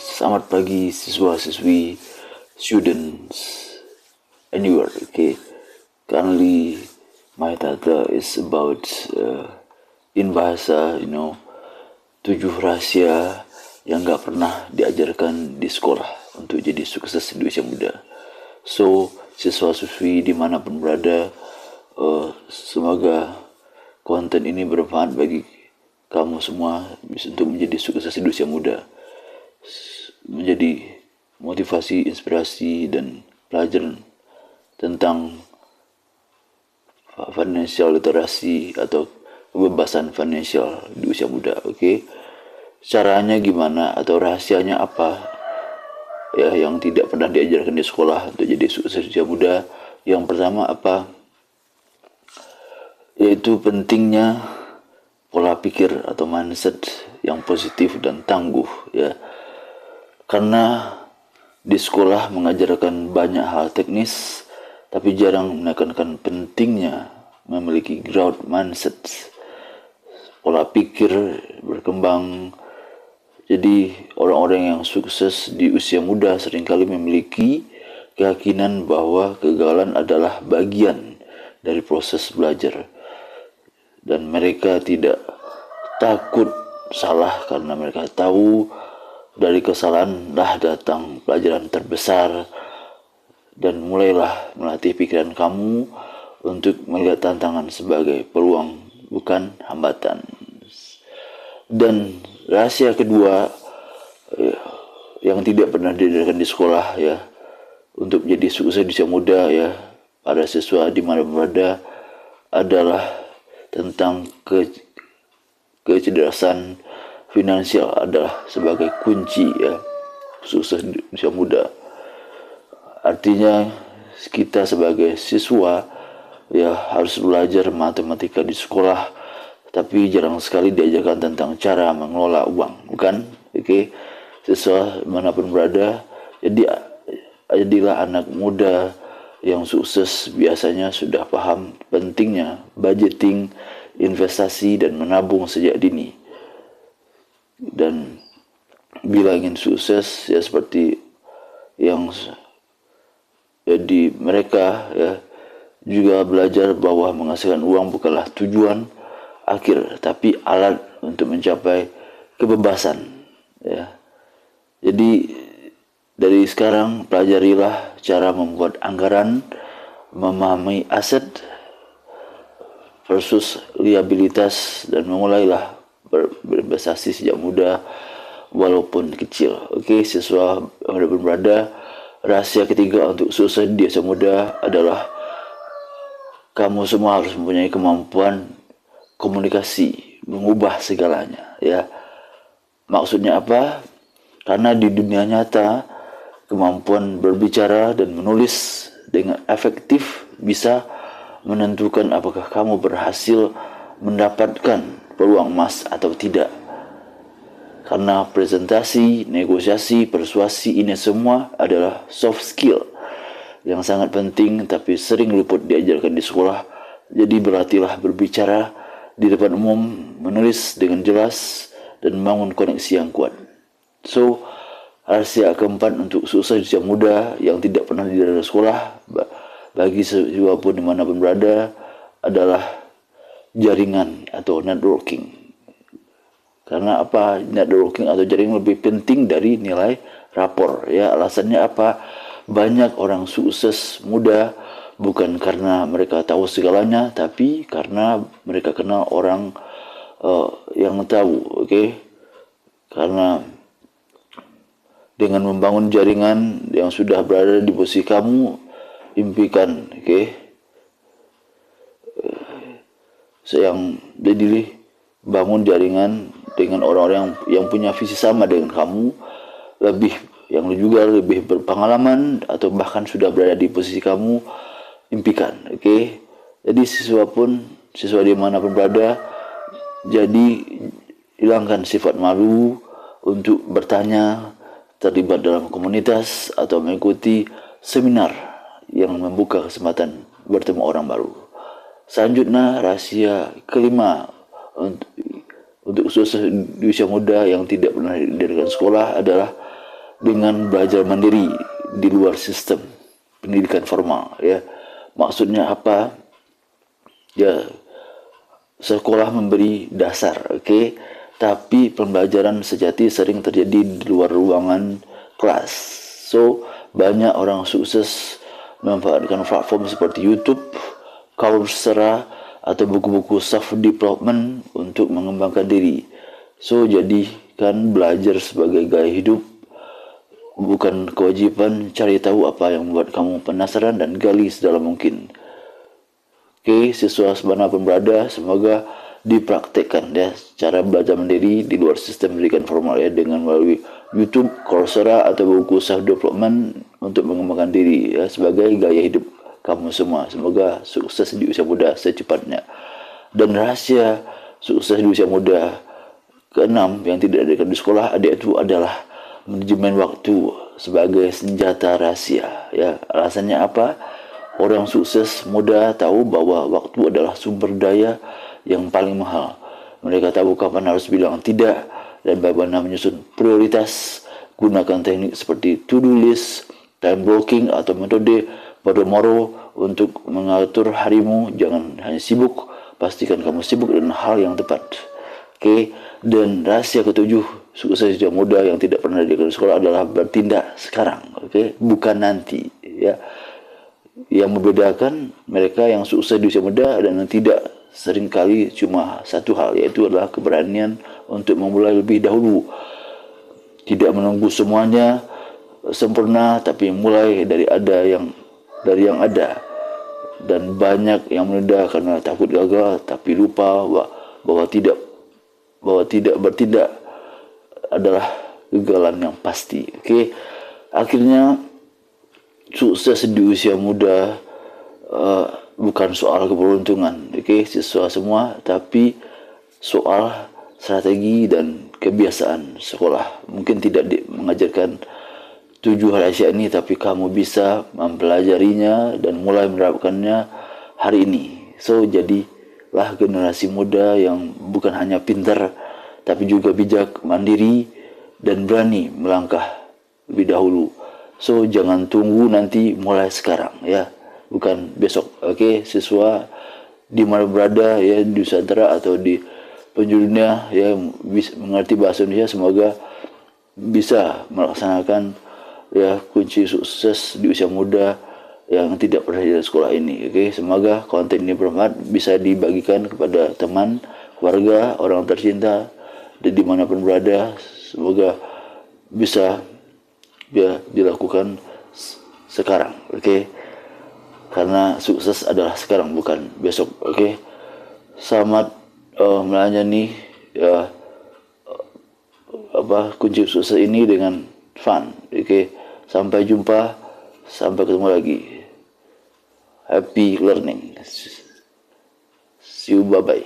selamat pagi siswa-siswi, students, anywhere. Okay, currently my title is about in bahasa, 7 rahasia yang gak pernah diajarkan di sekolah untuk jadi sukses di usia muda. So, siswa-siswi dimanapun berada, semoga konten ini bermanfaat bagi kamu semua untuk menjadi sukses di usia muda, menjadi motivasi, inspirasi, dan pelajaran tentang financial literasi atau kebebasan finansial di usia muda. Oke, caranya gimana atau rahasianya apa ya yang tidak pernah diajarkan di sekolah untuk jadi sukses di usia muda? Yang pertama apa? Yaitu pentingnya pola pikir atau mindset yang positif dan tangguh ya. Karena di sekolah mengajarkan banyak hal teknis tapi jarang menekankan pentingnya memiliki growth mindset, pola pikir berkembang. Jadi orang-orang yang sukses di usia muda seringkali memiliki keyakinan bahwa kegagalan adalah bagian dari proses belajar. Dan mereka tidak takut salah karena mereka tahu dari kesalahanlah datang pelajaran terbesar. Dan mulailah melatih pikiran kamu untuk melihat tantangan sebagai peluang bukan hambatan. Dan rahasia kedua yang tidak pernah diajarkan di sekolah ya untuk menjadi sukses di usia muda ya para siswa di mana berada adalah tentang kecerdasan finansial adalah sebagai kunci ya sukses di usia muda. Artinya kita sebagai siswa ya harus belajar matematika di sekolah, tapi jarang sekali diajarkan tentang cara mengelola uang, bukan? Oke, siswa manapun berada, jadilah anak muda yang sukses biasanya sudah paham pentingnya budgeting, investasi, dan menabung sejak dini. Dan bila ingin sukses ya seperti yang jadi mereka ya juga belajar bahwa menghasilkan uang bukanlah tujuan akhir tapi alat untuk mencapai kebebasan ya. Jadi dari sekarang pelajarilah cara membuat anggaran, memahami aset versus liabilitas, dan memulailah berinvestasi sejak muda walaupun kecil. Oke, siswa yang berada, rahasia ketiga untuk sukses di usia muda adalah kamu semua harus mempunyai kemampuan komunikasi, mengubah segalanya ya. Maksudnya apa? Karena di dunia nyata kemampuan berbicara dan menulis dengan efektif bisa menentukan apakah kamu berhasil mendapatkan peluang emas atau tidak. Karena presentasi, negosiasi, persuasi ini semua adalah soft skill yang sangat penting tapi sering luput diajarkan di sekolah. Jadi berlatihlah berbicara di depan umum, menulis dengan jelas, dan membangun koneksi yang kuat. So, rahasia keempat untuk sukses di usia muda yang tidak pernah diajarkan di sekolah bagi siapapun dimanapun berada adalah jaringan atau networking. Karena apa? Networking atau jaringan lebih penting dari nilai rapor ya. Alasannya apa? Banyak orang sukses muda bukan karena mereka tahu segalanya, tapi karena mereka kenal orang yang tahu. Oke? Karena dengan membangun jaringan yang sudah berada di posisi kamu, impikan, jadi bangun jaringan dengan orang-orang yang punya visi sama dengan kamu, yang juga lebih berpengalaman atau bahkan sudah berada di posisi kamu, impikan, Jadi siswa dimanapun berada, jadi hilangkan sifat malu untuk bertanya, terlibat dalam komunitas, atau mengikuti seminar yang membuka kesempatan bertemu orang baru. Selanjutnya, rahasia kelima untuk sukses di usia muda yang tidak pernah diajarkan sekolah adalah dengan belajar mandiri di luar sistem pendidikan formal, ya. Maksudnya apa? Ya, sekolah memberi dasar, oke, tapi pembelajaran sejati sering terjadi di luar ruangan kelas. So, banyak orang sukses memanfaatkan platform seperti YouTube, Coursera, atau buku-buku self development untuk mengembangkan diri. So, jadikan belajar sebagai gaya hidup, bukan kewajiban. Cari tahu apa yang membuat kamu penasaran dan gali sedalam mungkin. Oke, siswa semanapun berada, semoga dipraktekkan ya cara belajar mandiri di luar sistem pendidikan formal, ya, dengan melalui YouTube, Coursera, atau buku self development untuk mengembangkan diri, ya, sebagai gaya hidup kamu semua. Semoga sukses di usia muda secepatnya. Dan rahasia sukses di usia muda keenam yang tidak ada di sekolah itu adalah manajemen waktu sebagai senjata rahasia, ya. Alasannya apa? Orang sukses muda tahu bahwa waktu adalah sumber daya yang paling mahal. Mereka tahu kapan harus bilang tidak dan bagaimana menyusun prioritas. Gunakan teknik seperti to-do list, time blocking, atau metode Pomodoro untuk mengatur harimu. Jangan hanya sibuk, pastikan kamu sibuk dengan hal yang tepat. Oke. Dan rahasia ketujuh sukses usia muda yang tidak pernah diajarkan di sekolah adalah bertindak sekarang, oke, bukan nanti, ya. Yang membedakan mereka yang sukses di usia muda dan yang tidak seringkali cuma satu hal, yaitu adalah keberanian untuk memulai lebih dahulu. Tidak menunggu semuanya sempurna, tapi mulai dari yang ada. Dan banyak yang menunda karena takut gagal, tapi lupa bahwa tidak bertindak adalah kegagalan yang pasti. Oke. Akhirnya sukses di usia muda bukan soal keberuntungan, oke, siswa semua, tapi soal strategi dan kebiasaan sekolah. Mungkin tidak mengajarkan 7 rahasia ini, tapi kamu bisa mempelajarinya dan mulai menerapkannya hari ini. So, jadilah generasi muda yang bukan hanya pintar, tapi juga bijak, mandiri, dan berani melangkah lebih dahulu. So, jangan tunggu nanti, mulai sekarang, ya, bukan besok. Oke, siswa di mana berada, ya, di Nusantara atau di penjuru dunia, ya, mengerti bahasa Indonesia, semoga bisa melaksanakan, ya, kunci sukses di usia muda yang tidak pernah di sekolah ini. Oke, semoga konten ini bermanfaat, bisa dibagikan kepada teman, keluarga, orang tercinta, dan dimanapun berada. Semoga bisa, ya, dilakukan sekarang, oke. Karena sukses adalah sekarang, bukan besok, oke. Selamat melayani, ya, kunci sukses ini dengan fun, oke. Sampai jumpa, sampai ketemu lagi. Happy learning. See you, bye bye.